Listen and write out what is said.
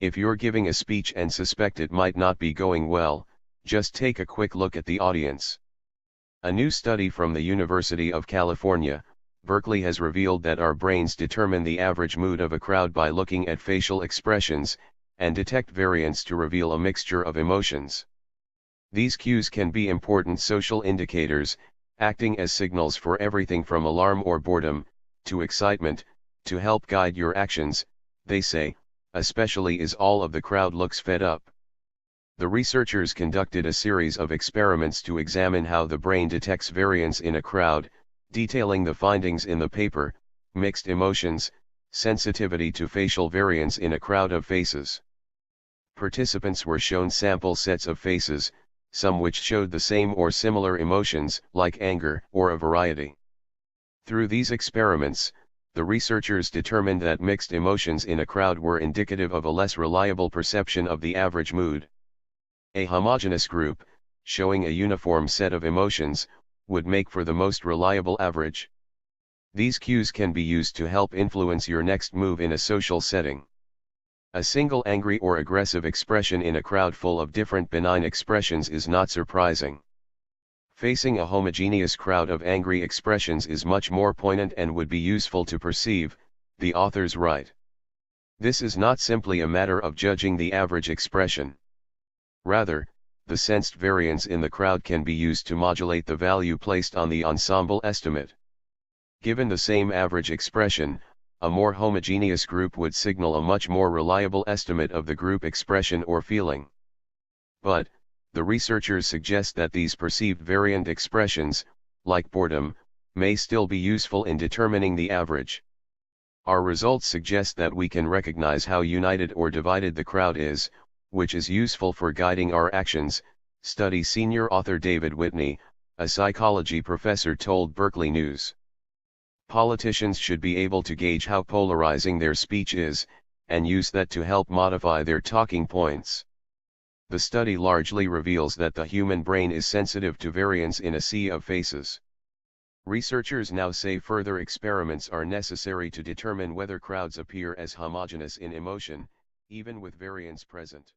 If you're giving a speech and suspect it might not be going well, just take a quick look at the audience. A new study from the University of California, Berkeley has revealed that our brains determine the average mood of a crowd by looking at facial expressions, and detect variance to reveal a mixture of emotions. These cues can be important social indicators, acting as signals for everything from alarm or boredom, to excitement, to help guide your actions, they say, especially as all of the crowd looks fed up. The researchers conducted a series of experiments to examine how the brain detects variance in a crowd, detailing the findings in the paper, Mixed Emotions, Sensitivity to Facial Variance in a Crowd of Faces. Participants were shown sample sets of faces, some which showed the same or similar emotions, like anger, or a variety. Through these experiments, the researchers determined that mixed emotions in a crowd were indicative of a less reliable perception of the average mood. A homogeneous group, showing a uniform set of emotions, would make for the most reliable average. These cues can be used to help influence your next move in a social setting. A single angry or aggressive expression in a crowd full of different benign expressions is not surprising. Facing a homogeneous crowd of angry expressions is much more poignant and would be useful to perceive, the authors write. This is not simply a matter of judging the average expression. Rather, the sensed variance in the crowd can be used to modulate the value placed on the ensemble estimate. Given the same average expression, a more homogeneous group would signal a much more reliable estimate of the group expression or feeling. But, the researchers suggest that these perceived variant expressions, like boredom, may still be useful in determining the average. Our results suggest that we can recognize how united or divided the crowd is, which is useful for guiding our actions, study senior author David Whitney, a psychology professor, told Berkeley News. Politicians should be able to gauge how polarizing their speech is, and use that to help modify their talking points. The study largely reveals that the human brain is sensitive to variance in a sea of faces. Researchers now say further experiments are necessary to determine whether crowds appear as homogeneous in emotion, even with variance present.